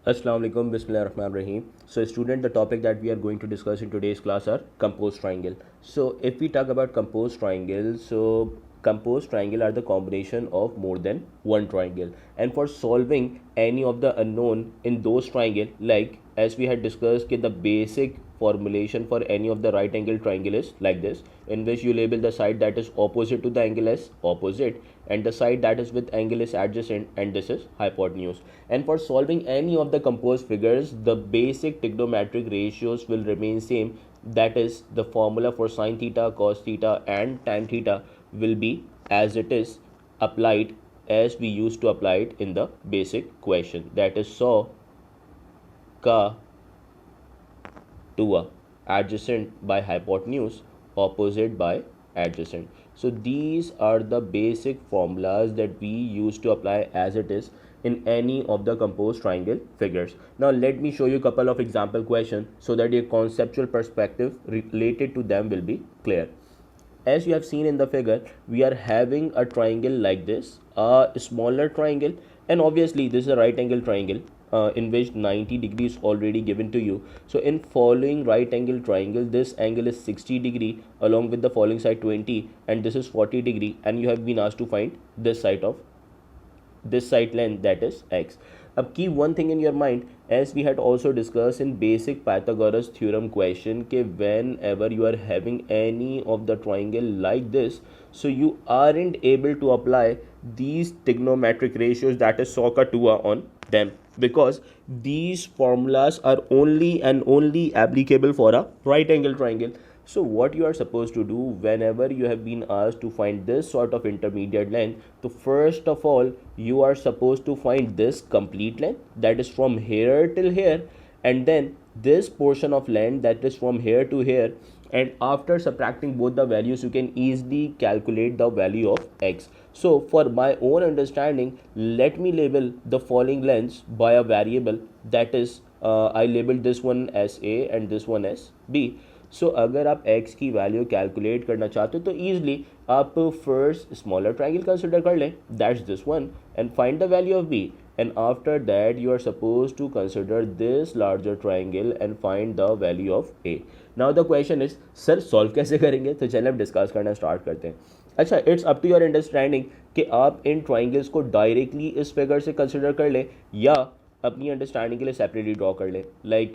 Assalamu alaikum, Bismillahirrahmanirrahim. So, student, the topic that we are going to discuss in today's class are composed triangle. So, if we talk about composed triangle, so composed triangle are the combination of more than one triangle. And for solving any of the unknown in those triangle, like as we had discussed, the basic formulation for any of the right angle triangle is like this, in which you label the side that is opposite to the angle as opposite and the side that is with angle is adjacent, and this is hypotenuse. And for solving any of the composed figures, the basic trigonometric ratios will remain same, that is the formula for sine theta, cos theta and tan theta will be as it is applied as we used to apply it in the basic question, that is saw ka tua, adjacent by hypotenuse, opposite by adjacent. So these are the basic formulas that we use to apply as it is in any of the composed triangle figures. Now let me show you a couple of example questions so that your conceptual perspective related to them will be clear. As you have seen in the figure, we are having a triangle like this, a smaller triangle, and obviously this is a right angle triangle in which 90 degrees already given to you. So in following right angle triangle, this angle is 60 degree along with the following side 20, and this is 40 degree, and you have been asked to find this side length, that is x. Keep one thing in your mind, as we had also discussed in basic Pythagoras theorem question, whenever you are having any of the triangle like this, so you aren't able to apply these trigonometric ratios, that is Soka 2 on them, because these formulas are only and only applicable for a right angle triangle. So what you are supposed to do whenever you have been asked to find this sort of intermediate length, so first of all you are supposed to find this complete length, that is from here till here, and then this portion of length, that is from here to here, and after subtracting both the values you can easily calculate the value of x. So for my own understanding, let me label the following lengths by a variable, that is I labeled this one as a and this one as b. सो अगर आप x की value calculate करना चाहते हो तो easily आप first smaller triangle consider कर लें, that's this one, and find the value of b, and after that you are suppose to consider this larger triangle and find the value of a. Now the question is sir solve कैसे करेंगे, तो चलिए हम discuss करना start करते हैं. अच्छा, it's up to your understanding कि आप इन ट्राइंगल्स को डायरेक्टली इस फिगर से कंसिडर कर लें या अपनी अंडरस्टैंडिंग के लिए सेपरेटली ड्रॉ कर ले. लाइक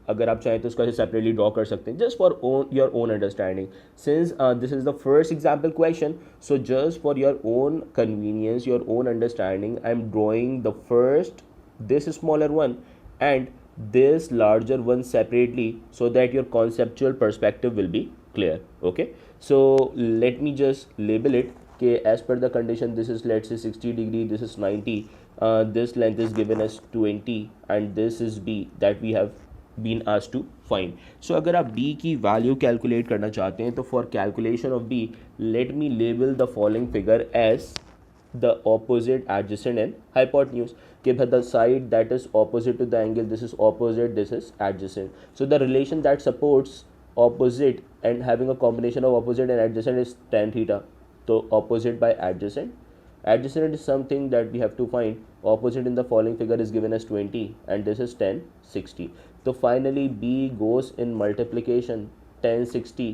अगर आप चाहें तो उसका सेपरेटली ड्रॉ कर सकते हैं, just for your own understanding. Since this is the first example question, so just for your own convenience, your own understanding, I am drawing the first this smaller one and this larger one separately so that your conceptual perspective will be clear. Okay, so let me just label it. Okay, as per the condition, this is, let's say, 60 degree, this is 90, this length is given as 20 and this is b that we have been asked to find. So अगर आप b की value calculate करना चाहते हैं तो for calculation of b let me label the following figure as the opposite, adjacent and hypotenuse. Okay, but the side that is opposite to the angle, this is opposite, this is adjacent. So the relation that supports opposite and having a combination of opposite and adjacent is tan theta. So opposite by adjacent. Adjacent is something that we have to find. Opposite in the following figure is given as 20 and this is tan 60. So finally b goes in multiplication, tan 60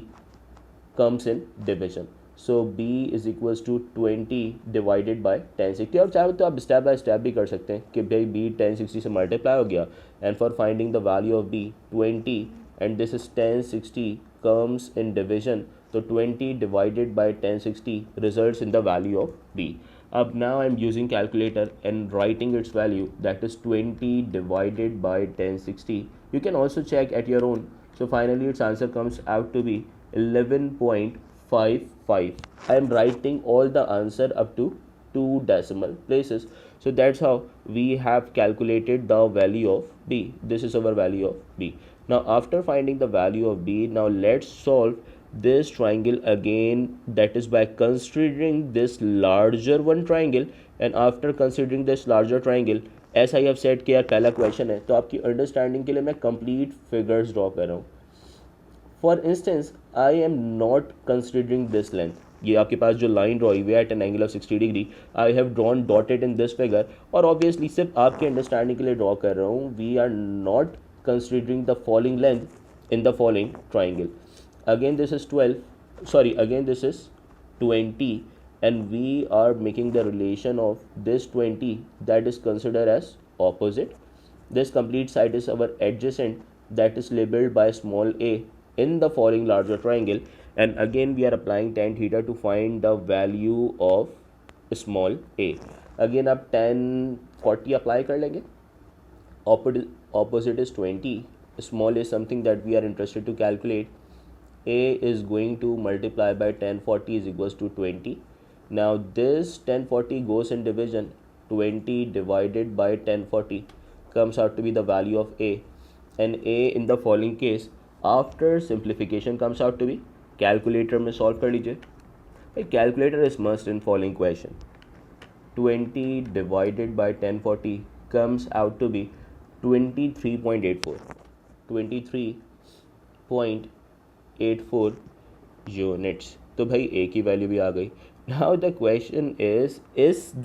comes in division. So b is equals to 20 divided by 1060. और चाहे तो आप step by step भी कर सकते हैं कि भाई b 1060 से मल्टीप्लाई हो गया, and for finding the value of b 20 and this is 1060 comes in division, तो 20 divided by 1060 results in the value of b. अब now I'm using calculator and writing its value, that is 20 divided by 1060. You can also check at your own. So finally its answer comes out to be 11.55. I am writing all the answer up to 2 decimal places. So that's how we have calculated the value of b. This is our value of b. Now after finding the value of b, now let's solve this triangle again, that is by considering this larger one triangle, and after considering this larger triangle, as I have said कि यार पहला question है तो आपकी understanding के लिए मैं complete figures draw कर रहा हूँ. For instance I am not considering this length, ये आपके पास जो लाइन ड्रॉई हुई है at an angle of 60 degree, I have drawn dotted in this figure, और ऑब्वियसली सिर्फ आपके अंडरस्टैंडिंग के लिए ड्रॉ कर रहा हूँ. We are not considering the following length in the following triangle. Again this is 12, sorry, again this is 20, and we are making the relation of this 20 that is considered as opposite. This complete side is our adjacent that is labeled by small a in the following larger triangle, and again we are applying tan theta to find the value of small a. Again आप tan 40 apply कर लेंगे. Opposite is 20, small is something that we are interested to calculate. A is going to multiply by 1040 is equals to 20. Now this 1040 goes in division. 20 divided by 1040 comes out to be the value of A, and A in the following case after simplification comes out to be, calculator में solve कर लीजिए. Calculator is must in following question. 20 divided by 1040 comes out to be 23.84. 23.84 units. तो भाई A की value भी आ गई. Now the question is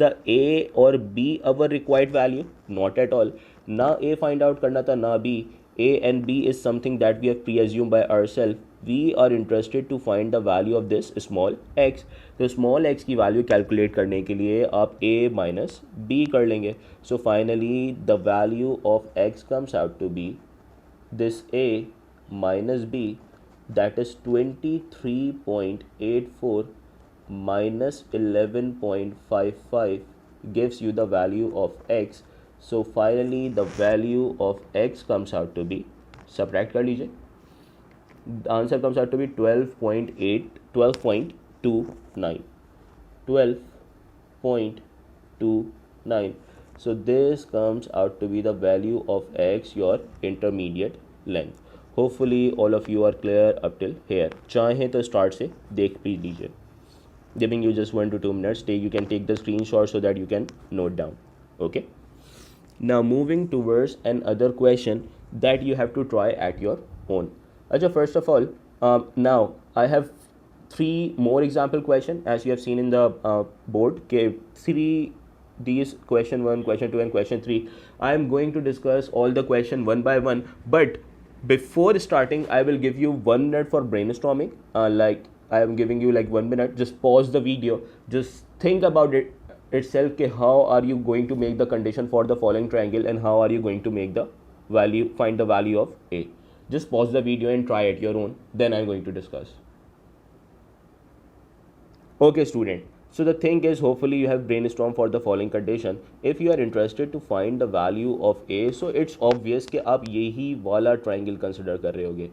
the A or B our required value? Not at all. ना A find out करना था ना B. A and B is something that we have pre-assumed by ourselves. We are interested to find the value of this small x. तो small x की value calculate करने के लिए आप A minus B कर लेंगे. So finally the value of x comes out to be this A minus B, that is 23.84 minus 11.55 gives you the value of x. So finally the value of x comes out to be, subtract कर लीजिए, the answer comes out to be 12.29. So this comes out to be the value of x, your intermediate length. Hopefully all of you are clear up till here. चाहें तो start से देख भी लीजिए. Giving you just 1 to 2 minutes. You can take the screenshot so that you can note down. Okay. Now moving towards another question that you have to try at your own. Acha, first of all, now I have 3 more example question as you have seen in the board. Okay, these question 1, question 2 and question 3. I am going to discuss all the question one by one, but before starting I will give you 1 minute for brainstorming. Like I am giving you like 1 minute. Just pause the video, just think about it itself, ke how are you going to make the condition for the following triangle and how are you going to make the value, find the value of A. Just pause the video and try at your own, then I'm going to discuss. Okay student, so the thing is, hopefully you have brainstormed for the following condition. If you are interested to find the value of A, so it's obvious कि आप यही वाला triangle consider कर रहे होगे.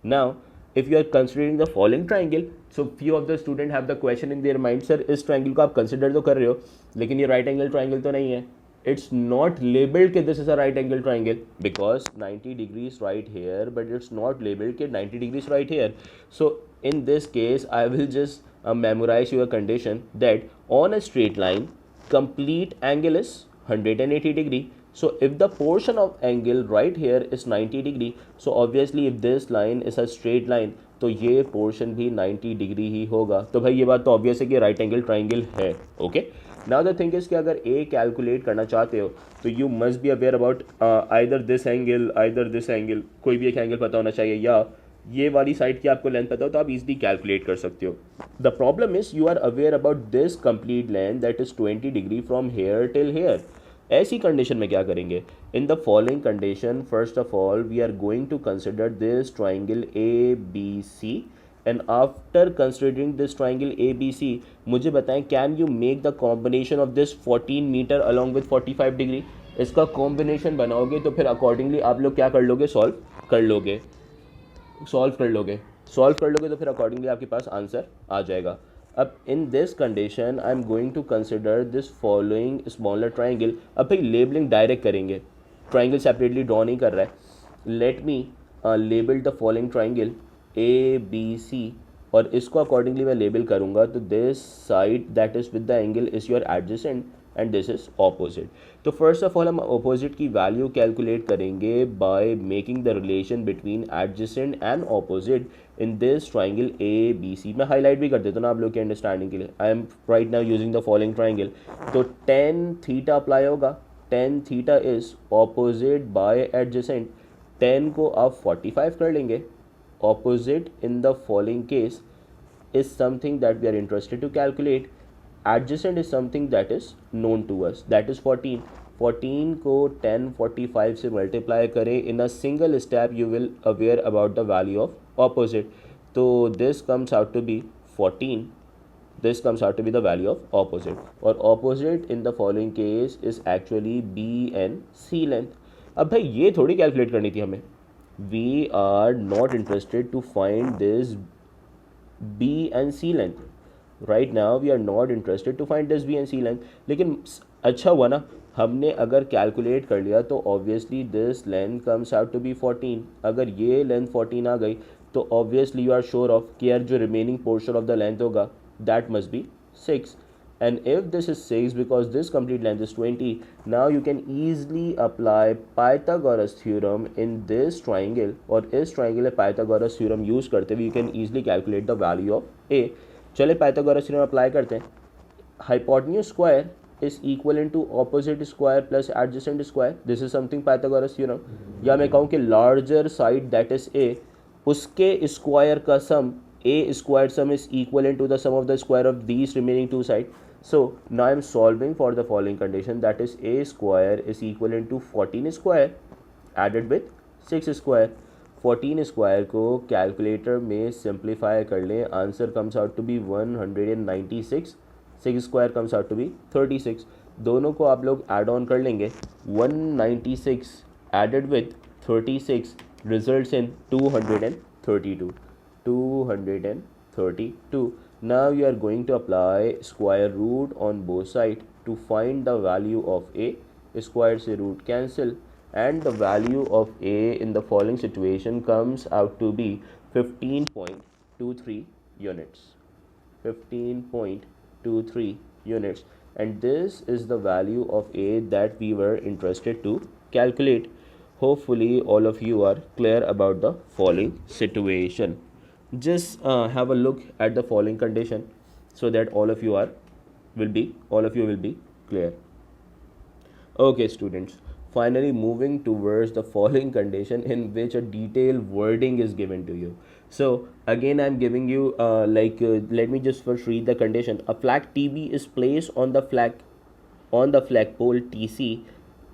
Now if you are considering the following triangle, so few of the student have the question in their mind, sir इस triangle को आप consider तो कर रहे हो लेकिन ये right angle triangle तो नहीं है. It's not labeled कि this is a right angle triangle because 90 degrees right here, but it's not labeled कि 90 degrees right here. So in this case I will just memorize your condition that on a straight line complete angle is 180 degree. So if the portion of angle right here is 90 degree, so obviously if this line is a straight line तो ये portion भी 90 degree ही होगा. तो भाई ये बात तो obvious है कि right angle triangle है. Okay. Now the thing is कि अगर A calculate करना चाहते हो तो you must be aware about either this angle, कोई भी एक angle पता होना चाहिए, या ये वाली साइड की आपको लेंथ पता हो तो आप इजीली कैलकुलेट कर सकते हो. The problem is you are aware about this complete length that is 20 degree from here till here. ऐसी कंडीशन में क्या करेंगे? In the following condition first of all we are going to consider this triangle A B C, and after considering this triangle A B C मुझे बताएं can you make the combination of this 14 metre along with 45 degree. इसका combination बनाओगे तो फिर accordingly आप लोग क्या कर लोगे? सॉल्व कर लोगे तो फिर अकॉर्डिंगली आपके पास आंसर आ जाएगा. अब in this condition I am going to consider this following smaller triangle. अब भाई लेबलिंग डायरेक्ट करेंगे, ट्राइंगल सेपरेटली ड्रॉ नहीं कर रहा है. Let me label the following triangle A B C, और इसको अकॉर्डिंगली मैं लेबल करूँगा. तो this side that is with the angle is your adjacent and this is opposite. तो फर्स्ट ऑफ ऑल हम ऑपोजिट की वैल्यू कैलकुलेट करेंगे by making the relation between adjacent and opposite in this triangle A B C. मैं highlight भी कर देता हूँ ना आप लोग के अंडरस्टैंडिंग के लिए. I am right now using the following triangle. तो टेन थीटा अप्लाई होगा. Tan theta is opposite by adjacent. Tan को आप 45 कर लेंगे. Opposite in the following case is something that we are interested to calculate. Adjacent is something that is known to us, that is 14. 14 को 10 45 से multiply करें in a single step, you will aware about the value of opposite. तो this comes out to be 14. this comes out to be the value of opposite, और opposite in the following case is actually B and C length. अब भाई ये थोड़ी calculate करनी थी हमें. We are not interested to find this B and C length. Right now we are not interested to find this B and C length. लेकिन अच्छा हुआ ना हमने अगर कैलकुलेट कर लिया तो obviously this length comes out to be 14. अगर ये लेंथ 14 आ गई तो obviously you are sure of कि यार जो remaining portion of the length होगा that must be 6. And if this is 6 because this complete length is 20, now you can easily apply Pythagoras theorem in this triangle. और इस triangle में Pythagoras theorem use करते हुए you can easily calculate the value of A. चले Pythagoras theorem apply करते हैं. Hypotenuse square is equivalent to opposite square plus adjacent square. This is something Pythagoras theorem. या मैं कहूँ कि larger side that is A, उसके square का sum A squared sum is equivalent to the sum of the square of these remaining two sides. So now I am solving for the following condition, that is A square is equivalent to 14 square added with 6 square. 14 square को calculator में simplify कर लें, answer comes out to be 196. 6 square comes out to be 36. दोनों को आप लोग add on कर लेंगे. 196 added with 36 results in 232. 232. Now you are going to apply square root on both sides to find the value of A. Square से root cancel and the value of A in the following situation comes out to be 15.23 units. 15.23 units, and this is the value of A that we were interested to calculate. Hopefully all of you are clear about the following situation. Just have a look at the following condition so that all of you will be clear. Okay students, finally moving towards the following condition in which a detailed wording is given to you. So again I'm giving you let me just first read the condition. A flag TB is placed on the flagpole TC,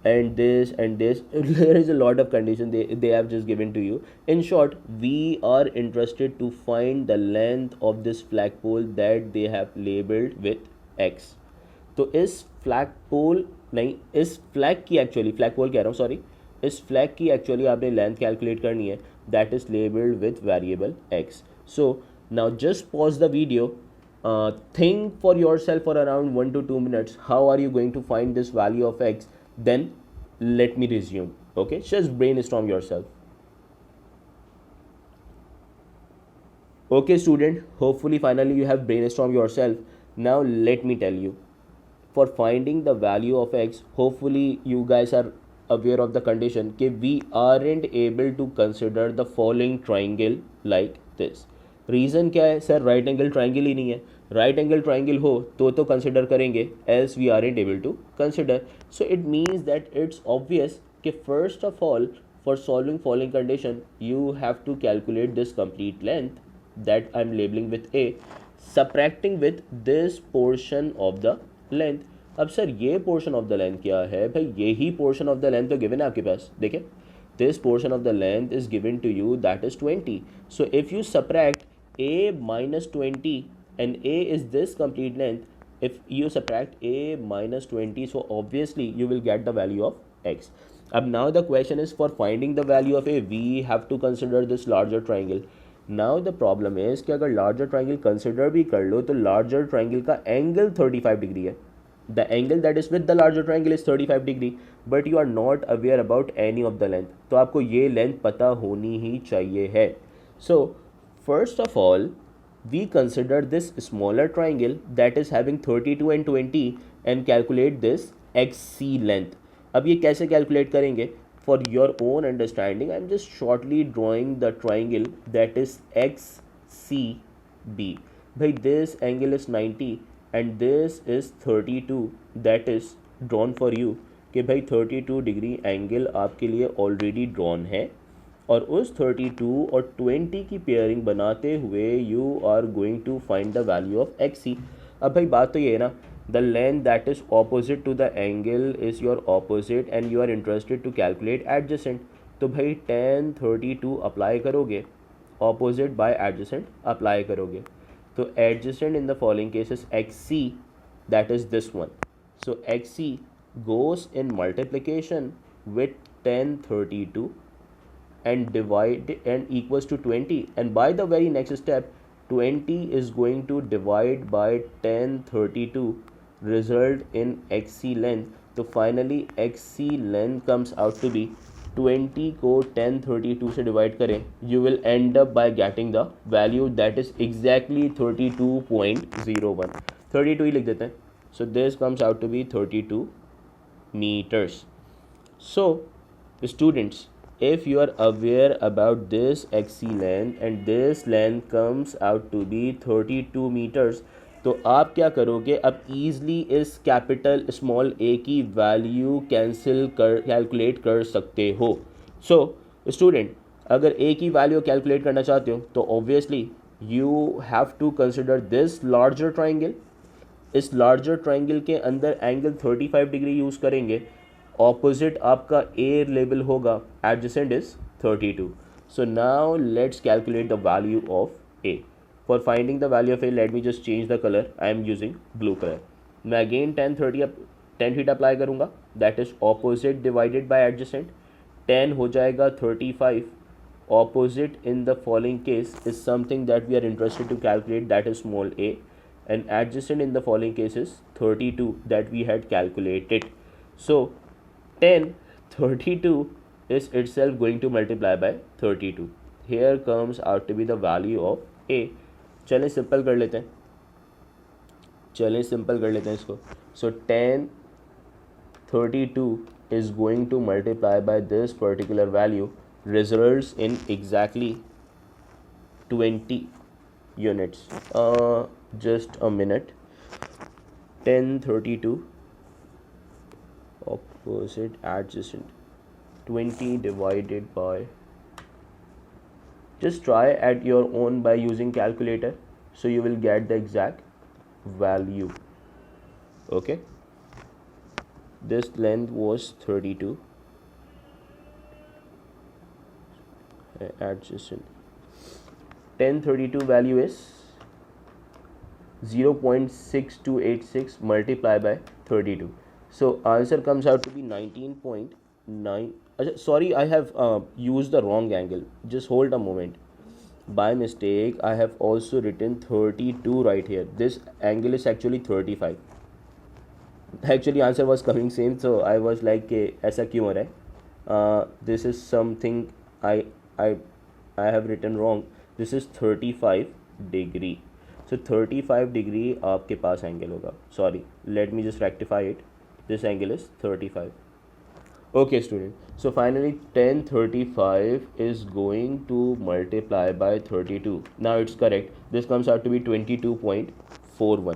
and this there is a lot of condition they have just given to you. In short, we are interested to find the length of this flagpole that they have labeled with X. तो इस flagpole नहीं, इस flag की actually flagpole कह रहा हूँ sorry, इस flag की एक्चुअली आपने लेंथ कैलकुलेट करनी है, that is labeled with variable X. So now just pause the video, think for yourself for around 1 to 2 minutes how are you going to find this value of X. Then let me resume. Okay, just brainstorm yourself. Okay student, hopefully finally you have brainstormed yourself. Now let me tell you, for finding the value of X, hopefully you guys are aware of the condition that we aren't able to consider the following triangle like this. Reason क्या है sir, right angle triangle ही नहीं है. Right angle triangle हो तो consider करेंगे, else we are unable to consider. So it means that it's obvious कि first of all for solving following condition you have to calculate this complete length that I am labelling with A, subtracting with this portion of the length. अब sir ये portion of the length क्या है भाई, यही portion of the length तो given है आपके पास. देखिए this portion of the length is given to you, that is 20. So if you subtract a minus 20 and a is this complete length, if you subtract a minus 20, so obviously you will get the value of X. Now the question is, for finding the value of a we have to consider this larger triangle. Now the problem is कि अगर larger triangle consider भी कर लो तो larger triangle का angle 35 degree है. The angle that is with the larger triangle is 35 degree, but you are not aware about any of the length. तो आपको ये length पता होनी ही चाहिए है. So first of all we consider this smaller triangle that is having 32 and 20. and calculate this XC length. अब ये कैसे calculate करेंगे? For your own understanding, I am just shortly drawing the triangle that is XCB. भाई this angle is 90 and this is 32, that is drawn for you कि भाई 32 degree angle आपके लिए already drawn है और उस 32 और 20 की पेयरिंग बनाते हुए you are going to find the value of X C. अब भाई बात तो ये है ना, the length that is opposite to the angle is your opposite and you are interested to calculate adjacent. तो भाई tan 32 अप्लाई करोगे, ऑपोजिट बाय एडजेसेंट अप्लाई करोगे, तो adjacent in the following cases X C, that is this one. So X C goes in multiplication with tan 32 and divide and equals to 20, and by the very next step 20 is going to divide by tan 32 result in XC length. तो finally XC length comes out to be 20 को tan 32 से divide करें, you will end up by getting the value that is exactly 32.01. 32 ही लिख देते हैं. So this comes out to be 32 meters. So students, if you are aware about this XC length and this length comes out to be 32 meters, तो आप क्या करोगे, अब easily इस capital small ए की वैल्यू कैलकुलेट कर सकते हो. सो स्टूडेंट, अगर ए की वैल्यू कैलकुलेट करना चाहते हो तो obviously you have to consider this larger triangle. इस लार्जर ट्राइंगल के अंदर एंगल 35 डिग्री यूज़ करेंगे, ऑपोजिट आपका ए लेवल होगा, adjacent is 32. So now let's calculate the value of A. For finding the value of A let me just change the colour, I am using blue colour. मैं again tan theta apply करूँगा, that is opposite divided by adjacent. 10 हो जाएगा 35. Opposite in the following case is something that we are interested to calculate, that is small A, and adjacent in the following case is 32 that we had calculated. So tan 32 is itself going to multiply by 32. Here comes out to be the value of a. चलें simple कर लेते हैं, इसको. So tan 32 is going to multiply by this particular value results in exactly 20 units. Just a minute. tan 32 opposite adjacent 20 divided by, just try at your own by using calculator, so you will get the exact value. Okay, this length was 32, adjacent tan 32 value is 0.6286 multiplied by 32. So answer comes out to be 19.9. Sorry, I have used the wrong angle. Just hold a moment. By mistake, I have also written 32 right here. This angle is actually 35. Actually, answer was coming same, so I was like, ऐसा क्यों हो रहा है? This is something I have written wrong. This is 35 degree. So 35 degree आपके पास angle होगा. Sorry, let me just rectify it. This angle is 35. Okay student, so finally tan 35 is going to multiply by 32. Now it's correct. This comes out to be 22.41.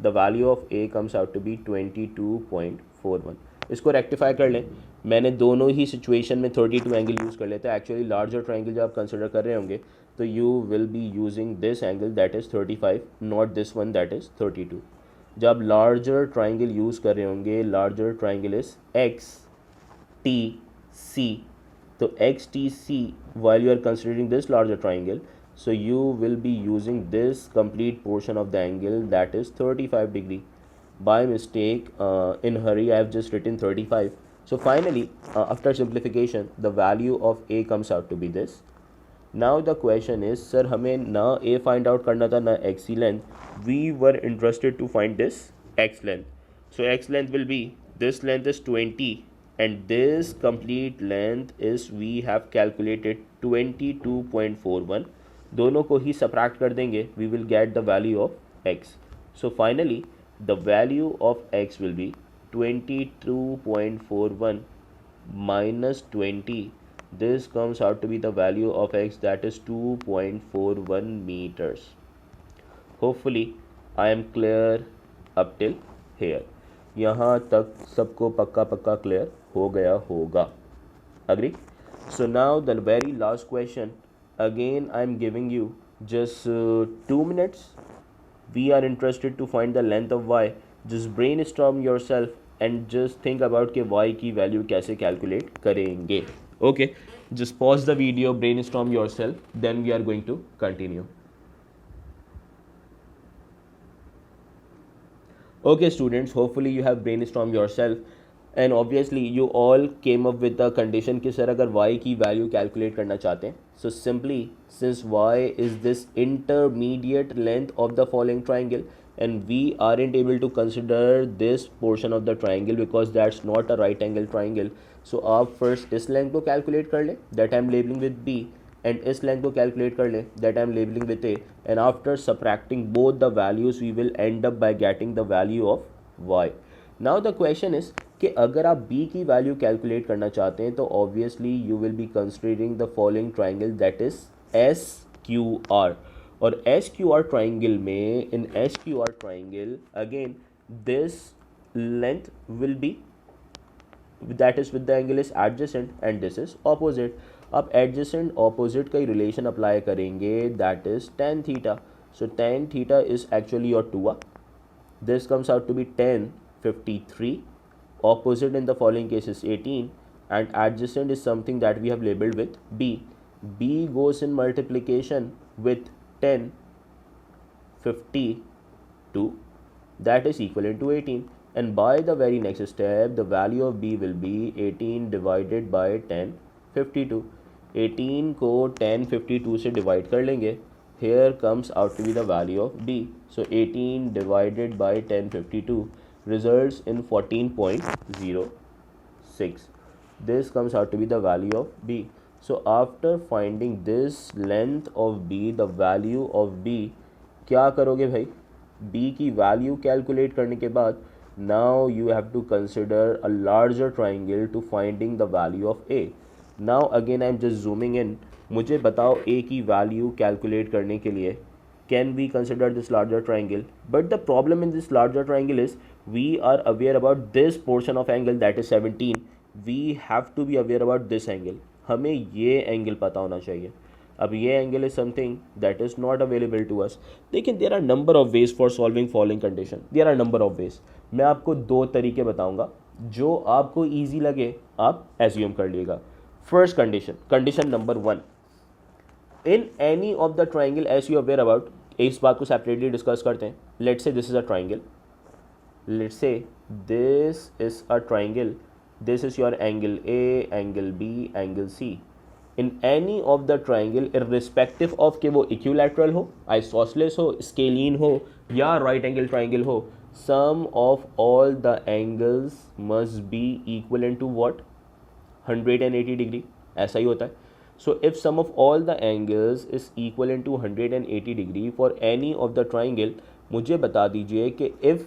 The value of A comes out to be 22.41. इसको rectify कर लें. मैंने दोनों ही situation में 32 angle use कर लेते हैं. Actually larger triangle जब आप कंसिडर कर रहे होंगे तो you will be using this angle that is 35, not this one that is 32. जब लार्जर ट्राइंगल यूज़ कर रहे होंगे, larger triangle is X T C. तो X T C while you are considering this larger triangle, so you will be using this complete portion of the angle that is 35 degree. By mistake, in hurry, I have just written 35. So finally, after simplification, the value of a comes out to be this. Now the question is, sir, हमें ना a find out करना था ना x length. We were interested to find this x length. So x length will be, this length is 20 and this complete length is, we have calculated 22.41. दोनों को ही subtract कर देंगे, we will get the value of x. So finally, the value of x will be 22.41 minus 20. This comes out to be the value of x, that is 2.41 meters. Hopefully I am clear up till here. यहाँ तक सबको पक्का पक्का clear हो गया होगा. Agree? So now the very last question. Again I am giving you just 2 minutes. We are interested to find the length of y. Just brainstorm yourself and just think about कि y की value कैसे calculate करेंगे. Okay, just pause the video, brainstorm yourself, then we are going to continue. Okay students, hopefully you have brainstormed yourself and obviously you all came up with the condition कि sir अगर y की value calculate करना चाहते हैं, so simply since y is this intermediate length of the following triangle and we aren't able to consider this portion of the triangle because that's not a right angle triangle, so आप first इस length को calculate कर लें, that I'm labeling with b, and इस length को calculate कर लें, that I'm labeling with a, and after subtracting both the values we will end up by getting the value of y. Now the question is कि अगर आप b की value calculate करना चाहते हैं तो obviously you will be considering the following triangle that is S Q R. और S Q R triangle में, in S Q R triangle again this length will be that is with the angle is adjacent and this is opposite. आप adjacent opposite का ही relation apply करेंगे, that is tan theta. So tan theta is actually your 2a. This comes out to be 1053. Opposite in the following case is 18 and adjacent is something that we have labeled with b. b goes in multiplication with 1052, that is equivalent to 18, and by the very next step the value of b will be 18 divided by 1052. 18 को 1052 से divide कर लेंगे. Here comes out to be the value of b. So 18 divided by 1052 results in 14.06. This comes out to be the value of b. So after finding this length of b, the value of b, क्या करोगे भाई? b की value calculate करने के बाद now you have to consider a larger triangle to finding the value of a. Now again I am just zooming in. मुझे बताओ a की वैल्यू कैलकुलेट करने के लिए can we consider this larger triangle, but the problem in this larger triangle is we are aware about this portion of angle that is 17. We have to be aware about this angle. हमें ये angle पता होना चाहिए. अब ये angle is something that is not available to us. लेकिन there are number of ways for solving following condition. There are number of ways. मैं आपको 2 तरीके बताऊंगा, जो आपको ईजी लगे आप एज्यूम कर लीजिएगा. First condition, condition number 1, in any of the triangle as you aware about. इस बात को सेपरेटली डिस्कस करते हैं. Let's say this is a triangle, let's say this is a triangle, this is your angle A, angle B, angle C. In any of the triangle irrespective of कि वो equilateral हो, isosceles हो, scalene हो या right angle triangle हो, sum of all the angles must be equivalent to what, 180 degree. ऐसा ही होता है. So if sum of all the angles is equivalent to 180 degree for any of the triangle, मुझे बता दीजिए कि if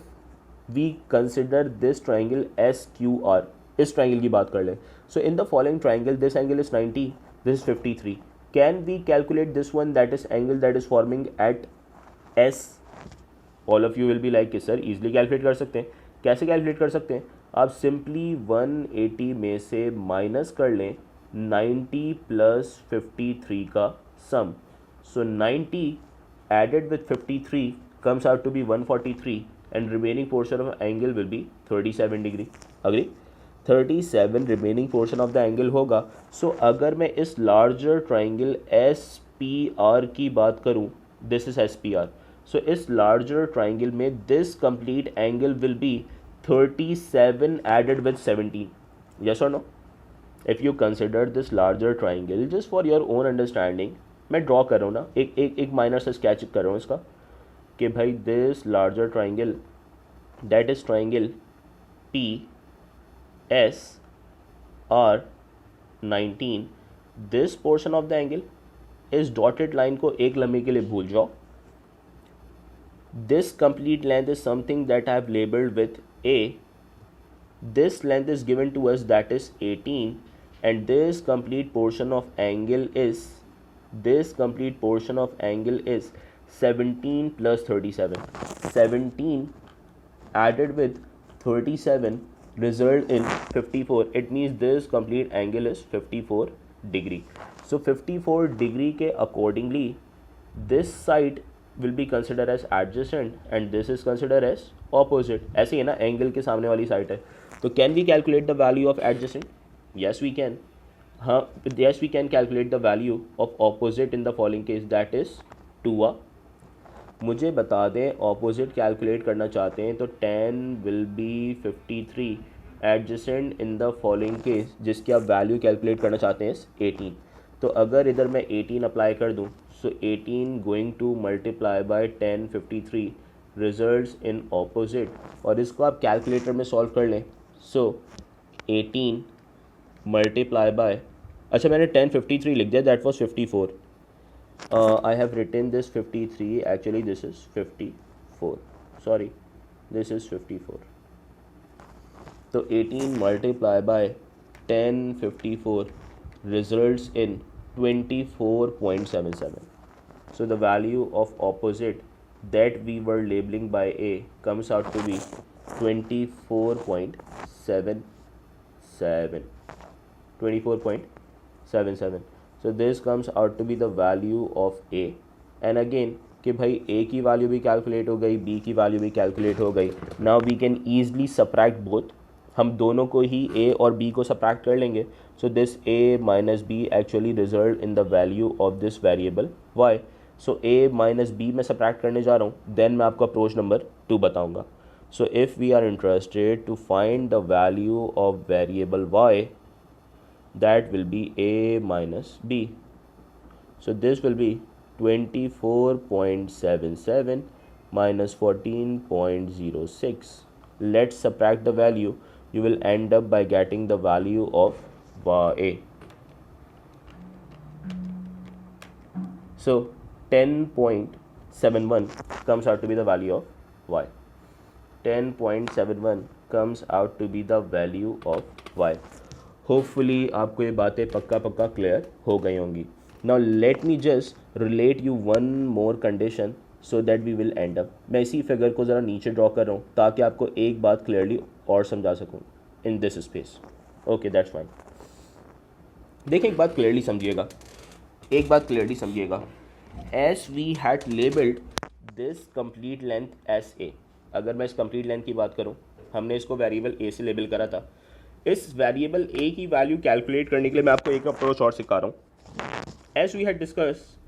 we consider this triangle SQR, इस triangle की बात कर लें. So in the following triangle, this angle is 90, this is 53. Can we calculate this one, that is angle that is forming at S? All of you will be like कि sir easily calculate कर सकते हैं. कैसे calculate कर सकते हैं? आप simply 180 में से minus कर लें 90 plus 53 का sum. So 90 added with 53 comes out to be 143 and remaining portion of angle will be 37 degree. Agree? 37 remaining portion of the angle होगा. So अगर मैं इस larger triangle SPR की बात करूँ, this is SPR. So इस larger triangle में this complete angle will be 37 added with 17. Yes or no? If you consider this larger triangle, just for your own understanding, मैं draw कर रहा हूँ ना, एक माइनर से स्केच कर रहा हूँ इसका कि भाई this larger triangle that is triangle P S R 19. This portion of the angle, इस डॉटेड लाइन को एक लम्हे के लिए भूल जाओ. This complete length is something that I have labeled with A. This length is given to us, that is 18, and this complete portion of angle is 17 plus 37. 17 added with 37 result in 54. It means this complete angle is 54 degree. So 54 degree के accordingly this side will be considered as adjacent and this is considered as opposite. ऐसे ही ना angle के सामने वाली side है. तो can we calculate the value of adjacent? Yes we can. हाँ, yes we can calculate the value of opposite in the following case, that is 2a. मुझे बता दें ऑपोजिट कैलकुलेट करना चाहते हैं तो 10 will be 53 adjacent in the following case, जिसकी आप वैल्यू कैलकुलेट करना चाहते हैं 18. तो अगर इधर मैं 18 अप्लाई कर दूं, सो 18 going to multiply bye 10 53 results in opposite, और इसको आप कैलकुलेटर में सॉल्व कर लें. सो 18 मल्टीप्लाई बाय, अच्छा मैंने 10 53 लिख दिया, that was 54. I have written this 53, actually this is 54, sorry this is 54. So 18 multiplied by 10 54 results in 24.77. So the value of opposite that we were labeling by A comes out to be 24.77. 24.77. So this comes out to be the value of A. And again कि भाई A की value भी calculate हो गई, B की value भी calculate हो गई. Now we can easily subtract both. हम दोनों को ही A और B को सब्ट्रैक्ट कर लेंगे. So this A minus B actually result in the value of this variable y. So A minus B मैं सब्ट्रैक्ट करने जा रहा हूँ, देन मैं आपको अप्रोच नंबर 2 बताऊँगा. So if we are interested to find the value of variable y, that will be A minus B. So this will be 24.77 minus 14.06. Let's subtract the value. You will end up by getting the value of A. So 10.71 comes out to be the value of Y. 10.71 comes out to be the value of Y. Hopefully आपको ये बातें पक्का clear हो गई होंगी. Now let me just relate you one more condition so that we will end up. मैं इसी figure को ज़रा नीचे ड्रॉ कर रहा हूँ ताकि आपको एक बात क्लियरली और समझा सकूँ in this space. Okay that's fine. देखिए एक बात क्लियरली समझिएगा. As we had labelled this complete length as A. अगर मैं इस कंप्लीट लेंथ की बात करूँ, हमने इसको वेरिएबल ए से लेबल करा था. इस वेरिएबल ए की वैल्यू कैलकुलेट करने के लिए मैं आपको एक अप्रोच और सिखा रहा हूँ. एज वी हैड डिस्कस,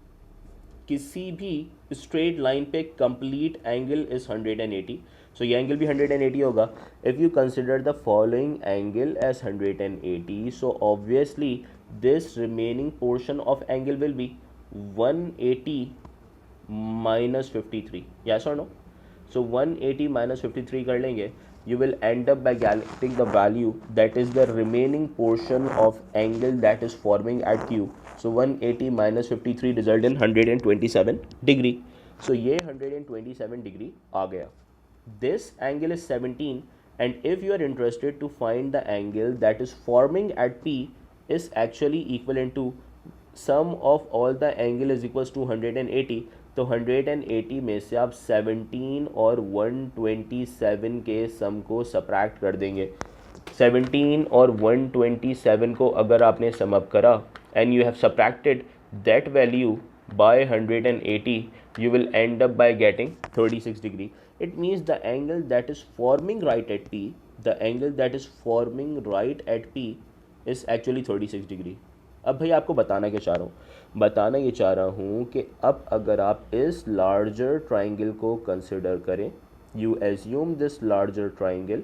किसी भी स्ट्रेट लाइन पे कंप्लीट एंगल इज 180. सो ये एंगल भी 180 होगा. If you consider the following angle as 180, so obviously this remaining portion of angle will be 180 minus 53. Yes और नो? सो 180 माइनस 53 कर लेंगे, you will end up by getting the value that is the remaining portion of angle that is forming at Q. So 180 minus 53 result in 127 degree. So ये 127 degree आ गया. This angle is 17, and if you are interested to find the angle that is forming at P is actually equivalent to sum of all the angle is equals to 180. तो 180 में से आप 17 और 127 के सम को subtract कर देंगे. 17 और 127 को अगर आपने सम अप करा and you have subtracted that value by 180, you will end up by getting 36 degree. It means the angle that is forming right at P, is actually 36 degree. अब भाई आपको बताना ये चाह रहा हूँ कि अब अगर आप इस लार्जर ट्राइंगल को कंसिडर करें, you assume this larger triangle,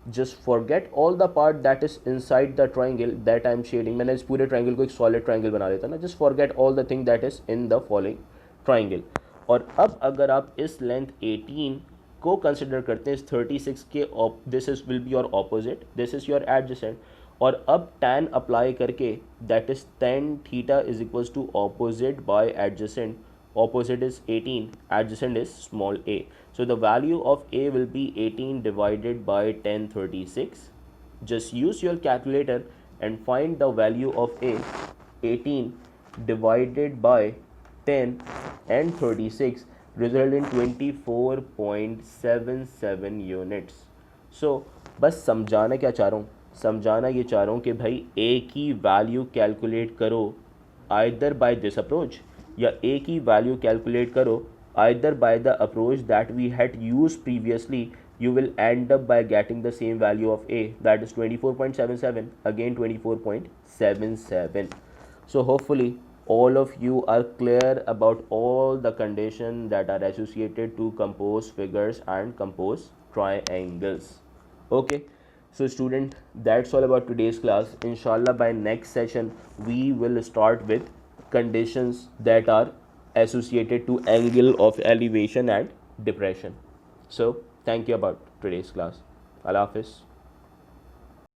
just forget all the part that is inside the triangle that I am shading. मैंने इस पूरे ट्राइंगल को एक सॉलिड ट्राइंगल बना देता ना. Just forget all the thing that is in the following triangle. और अब अगर आप इस लेंथ 18 को कंसिडर करते हैं इस 36 के, this is will be your opposite, this is your adjacent. और अब tan अप्लाई करके that is tan theta is equals to opposite by adjacent. Opposite is 18, adjacent is small a. So the value of A will be 18 divided by 1036. Just use your calculator and find the value of A. 18 divided by 10 and 36 result in 24.77 units. So बस समझाना क्या चाह रहा हूँ, समझाना ये चाह रहा हूँ कि भाई A की वैल्यू कैलकुलेट करो आइदर बाय दिस अप्रोच या A की वैल्यू कैलकुलेट करो either by the approach that we had used previously. You will end up by getting the same value of A, that is 24.77, again 24.77. So hopefully all of you are clear about all the conditions that are associated to compose figures and compose triangles. Okay, so student, that's all about today's class. Inshallah by next session we will start with conditions that are associated to angle of elevation and depression. So thank you about today's class. Allah Hafiz.